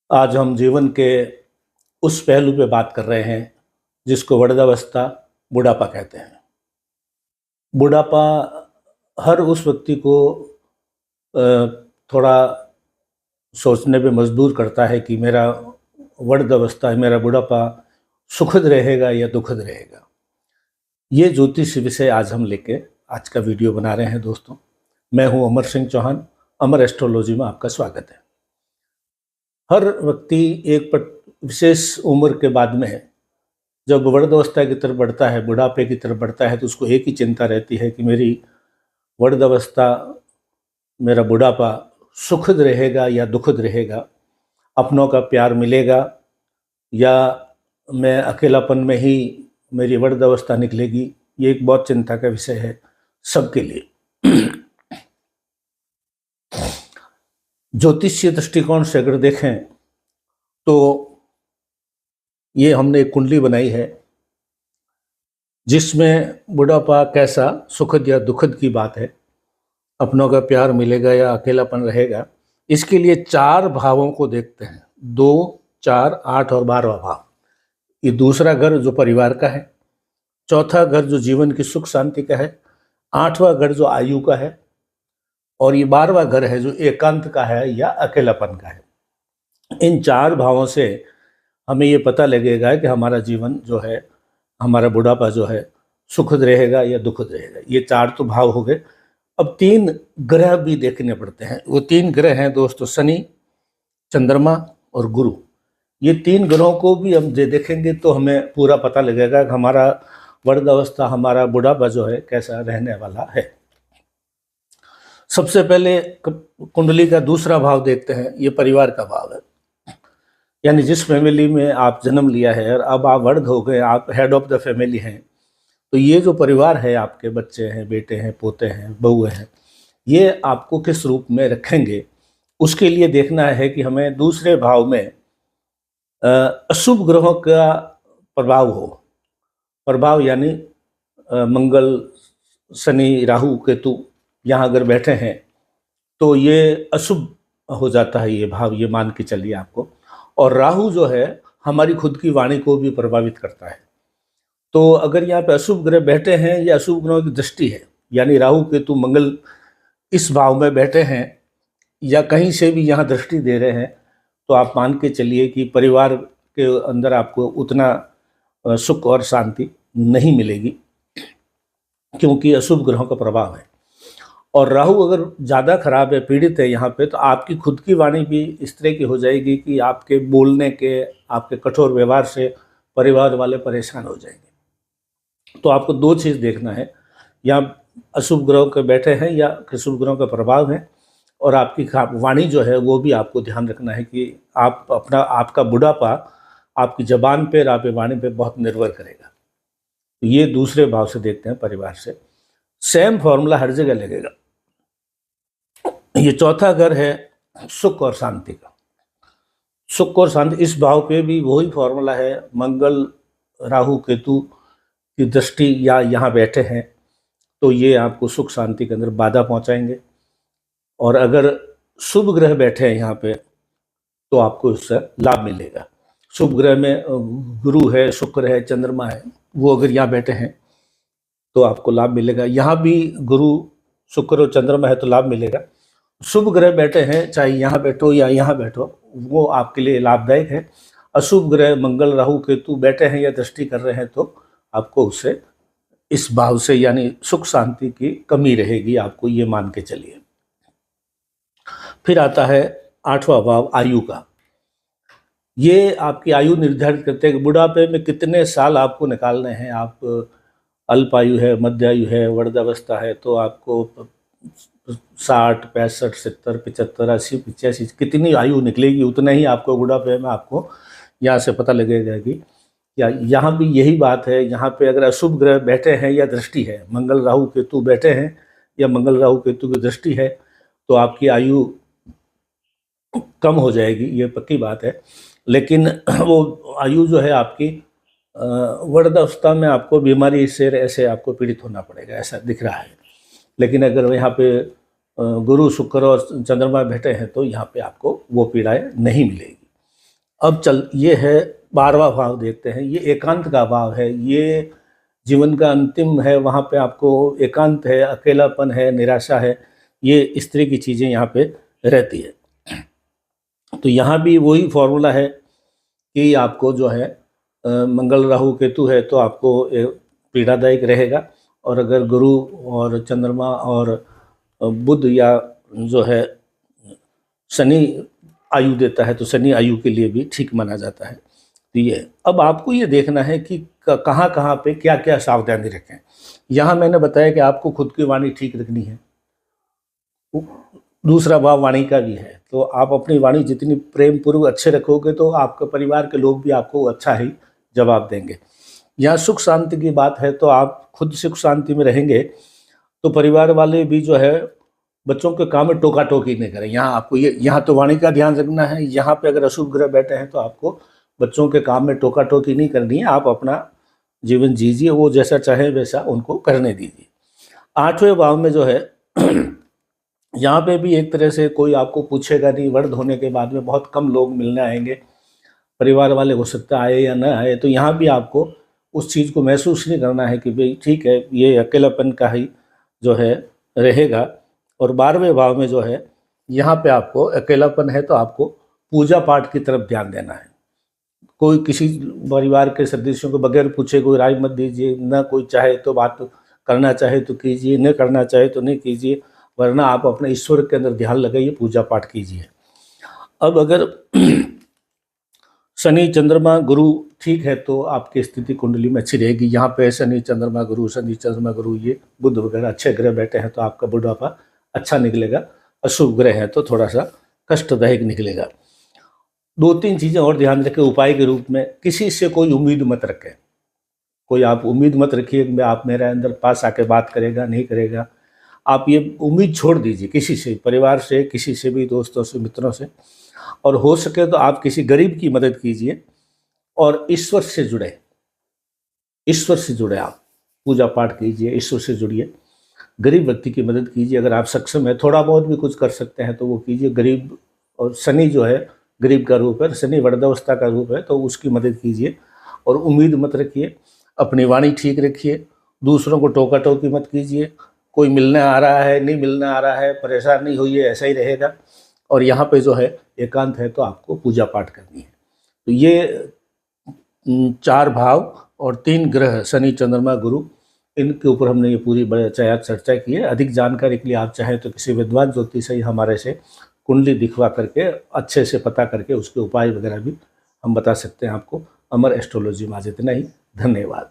आज हम जीवन के उस पहलू पे बात कर रहे हैं जिसको वृद्धावस्था बुढ़ापा कहते हैं। बुढ़ापा हर उस व्यक्ति को अ, थोड़ा सोचने पे मजबूर करता है कि मेरा वृद्धावस्था, मेरा बुढ़ापा सुखद रहेगा या दुखद रहेगा। ये ज्योतिष विषय आज हम लेके आज का वीडियो बना रहे हैं दोस्तों। मैं हूं अमर सिंह चौहान। अमर एस्ट्रोलॉजी में आपका स्वागत है। हर व्यक्ति एक विशेष उम्र के बाद में जब वृद्धावस्था की तरफ बढ़ता है, बुढ़ापे की तरफ बढ़ता है, तो उसको एक ही चिंता रहती है कि मेरी वृद्धावस्था, मेरा बुढ़ापा सुखद रहेगा या दुखद रहेगा, अपनों का प्यार मिलेगा या मैं अकेलापन में ही मेरी वृद्धावस्था निकलेगी। ये एक बहुत चिंता का विषय है सबके लिए। ज्योतिषीय दृष्टिकोण से अगर देखें तो ये हमने एक कुंडली बनाई है जिसमें बुढ़ापा कैसा सुखद या दुखद की बात है, अपनों का प्यार मिलेगा या अकेलापन रहेगा। इसके लिए 4 भावों को देखते हैं, 2, 4, 8 और 12वां भाव। ये दूसरा घर जो परिवार का है, चौथा घर जो जीवन की सुख शांति का है, 8वां घर जो आयु का है और ये 12वां घर है जो एकांत का है या अकेलापन का है। इन 4 भावों से हमें ये पता लगेगा कि हमारा जीवन जो है, हमारा बुढ़ापा जो है सुखद रहेगा या दुखद रहेगा। ये 4 तो भाव हो गए। अब 3 ग्रह भी देखने पड़ते हैं। वो 3 ग्रह हैं दोस्तों, शनि, चंद्रमा और गुरु। ये 3 ग्रहों को भी हम देखेंगे तो हमें पूरा पता लगेगा कि हमारा वृद्धावस्था, हमारा बुढ़ापा जो है कैसा रहने वाला है। सबसे पहले कुंडली का दूसरा भाव देखते हैं। ये परिवार का भाव है, यानी जिस फैमिली में आप जन्म लिया है और अब आप वृद्ध हो गए, आप हेड ऑफ द फैमिली हैं, तो ये जो परिवार है, आपके बच्चे हैं, बेटे हैं, पोते हैं, बहुएं हैं, ये आपको किस रूप में रखेंगे, उसके लिए देखना है कि हमें दूसरे भाव में अशुभ ग्रहों का प्रभाव हो। प्रभाव यानी मंगल, शनि, राहु, केतु यहाँ अगर बैठे हैं तो ये अशुभ हो जाता है ये भाव, ये मान के चलिए आपको। और राहु जो है हमारी खुद की वाणी को भी प्रभावित करता है। तो अगर यहाँ पे अशुभ ग्रह बैठे हैं या अशुभ ग्रहों की दृष्टि है, यानी राहु, केतु, मंगल इस भाव में बैठे हैं या कहीं से भी यहाँ दृष्टि दे रहे हैं, तो आप मान के चलिए कि परिवार के अंदर आपको उतना सुख और शांति नहीं मिलेगी, क्योंकि अशुभ ग्रहों का प्रभाव है। और राहु अगर ज़्यादा खराब है, पीड़ित है यहाँ पे, तो आपकी खुद की वाणी भी इस तरह की हो जाएगी कि आपके बोलने के, आपके कठोर व्यवहार से परिवार वाले परेशान हो जाएंगे। तो आपको 2 चीज़ देखना है, या अशुभ ग्रहों के बैठे हैं या अशुभ ग्रहों का प्रभाव है, और आपकी वाणी जो है वो भी आपको ध्यान रखना है कि आप अपना, आपका बुढ़ापा आपकी जबान पे और आपकी वाणी पे बहुत निर्भर करेगा। तो ये दूसरे भाव से देखते हैं, परिवार से। सेम फॉर्मूला हर जगह लगेगा। ये चौथा घर है सुख और शांति का। सुख और शांति, इस भाव पे भी वही फॉर्मूला है। मंगल, राहु, केतु की दृष्टि या यहाँ बैठे हैं तो ये आपको सुख शांति के अंदर बाधा पहुंचाएंगे। और अगर शुभ ग्रह बैठे हैं यहाँ पे तो आपको इससे लाभ मिलेगा। शुभ ग्रह में गुरु है, शुक्र है, चंद्रमा है, वो अगर यहाँ बैठे हैं तो आपको लाभ मिलेगा। यहाँ भी गुरु, शुक्र और चंद्रमा है तो लाभ मिलेगा। शुभ ग्रह बैठे हैं, चाहे यहाँ बैठो या यहाँ बैठो, वो आपके लिए लाभदायक है। अशुभ ग्रह मंगल, राहु, केतु बैठे हैं या दृष्टि कर रहे हैं तो आपको उससे, इस भाव से यानी सुख शांति की कमी रहेगी, आपको ये मान के चलिए। फिर आता है 8वां भाव आयु का। ये आपकी आयु निर्धारित करते हैं कि बुढ़ापे में कितने साल आपको निकालने हैं। आप अल्प आयु है, मध्य आयु है, वृद्धावस्था है, तो आपको 60, 65, 70, 75, 80, 85 कितनी आयु निकलेगी, उतना ही आपको बुढ़ापे में आपको यहाँ से पता लगेगा कि या यहाँ भी यही बात है। यहाँ पे अगर अशुभ ग्रह बैठे हैं या दृष्टि है, मंगल, राहु, केतु बैठे हैं या मंगल, राहु, केतु की दृष्टि है, तो आपकी आयु कम हो जाएगी, ये पक्की बात है। लेकिन वो आयु जो है आपकी वृद्धावस्था में आपको बीमारी से ऐसे आपको पीड़ित होना पड़ेगा, ऐसा दिख रहा है। लेकिन अगर यहाँ पे गुरु, शुक्र और चंद्रमा बैठे हैं तो यहाँ पे आपको वो पीड़ाएं नहीं मिलेगी। अब ये है 12वां भाव देखते हैं। ये एकांत का भाव है, ये जीवन का अंतिम है, वहाँ पे आपको एकांत है, अकेलापन है, निराशा है, ये इस तरह की चीज़ें यहाँ पे रहती है। तो यहाँ भी वही फॉर्मूला है कि आपको जो है मंगल राहु केतु है तो आपको पीड़ादायक रहेगा, और अगर गुरु और चंद्रमा और बुध या जो है शनि आयु देता है तो शनि आयु के लिए भी ठीक माना जाता है। तो ये अब आपको ये देखना है कि कहाँ कहाँ पे क्या क्या सावधानी रखें। यहाँ मैंने बताया कि आपको खुद की वाणी ठीक रखनी है, दूसरा भाव वाणी का भी है, तो आप अपनी वाणी जितनी प्रेम पूर्वक अच्छे रखोगे तो आपके परिवार के लोग भी आपको अच्छा ही जवाब देंगे। यहाँ सुख शांति की बात है तो आप खुद सुख शांति में रहेंगे तो परिवार वाले भी जो है बच्चों के काम में टोका टोकी नहीं करें। यहाँ आपको यहाँ तो वाणी का ध्यान रखना है। यहाँ पे अगर अशुभ ग्रह बैठे हैं तो आपको बच्चों के काम में टोका टोकी नहीं करनी है, आप अपना जीवन जीजिए, वो जैसा चाहे वैसा उनको करने दीजिए। 8वें भाव में जो है यहाँ पे भी एक तरह से कोई आपको पूछेगा नहीं। वर्ध होने के बाद में बहुत कम लोग मिलने आएंगे, परिवार वाले हो सकता आए या न आए, तो यहाँ भी आपको उस चीज़ को महसूस नहीं करना है कि भाई ठीक है ये अकेलापन का ही जो है रहेगा। और 12वें भाव में जो है यहाँ पे आपको अकेलापन है तो आपको पूजा पाठ की तरफ ध्यान देना है। कोई किसी परिवार के सदस्यों को बगैर पूछे कोई राय मत दीजिए, न कोई चाहे तो बात करना चाहे तो कीजिए, न करना चाहे तो नहीं कीजिए, वरना आप अपने ईश्वर के अंदर ध्यान लगाइए, पूजा पाठ कीजिए। अब अगर शनि चंद्रमा गुरु ठीक है तो आपकी स्थिति कुंडली में अच्छी रहेगी। यहाँ पे शनि चंद्रमा गुरु ये बुध वगैरह अच्छे ग्रह बैठे हैं तो आपका बुढ़ापा अच्छा निकलेगा। अशुभ ग्रह है तो थोड़ा सा कष्टदायक निकलेगा। 2-3 चीज़ें और ध्यान रखें उपाय के रूप में। किसी से कोई उम्मीद मत रखें, कोई आप उम्मीद मत रखिए कि आप मेरे अंदर पास आके बात करेगा, नहीं करेगा। आप ये उम्मीद छोड़ दीजिए किसी से, परिवार से, किसी से भी, दोस्तों से, मित्रों से। और हो सके तो आप किसी गरीब की मदद कीजिए और ईश्वर से जुड़े, ईश्वर से जुड़े, आप पूजा पाठ कीजिए, ईश्वर से जुड़िए, गरीब व्यक्ति की मदद कीजिए। अगर आप सक्षम है, थोड़ा बहुत भी कुछ कर सकते हैं तो वो कीजिए। गरीब, और शनि जो है गरीब का रूप है, शनि वृद्धावस्था का रूप है, तो उसकी मदद कीजिए। और उम्मीद मत रखिए, अपनी वाणी ठीक रखिए, दूसरों को टोका टोकी मत कीजिए। कोई मिलने आ रहा है, नहीं मिलने आ रहा है, परेशान नहीं होइए, ऐसा ही रहेगा। और यहाँ पे जो है एकांत है तो आपको पूजा पाठ करनी है। तो ये 4 भाव और 3 ग्रह शनि चंद्रमा गुरु, इनके ऊपर हमने ये पूरी चर्चा की है। अधिक जानकारी के लिए आप चाहें तो किसी विद्वान ज्योतिषी हमारे से कुंडली दिखवा करके अच्छे से पता करके उसके उपाय वगैरह भी हम बता सकते हैं आपको। अमर एस्ट्रोलॉजी में आज इतना ही। धन्यवाद।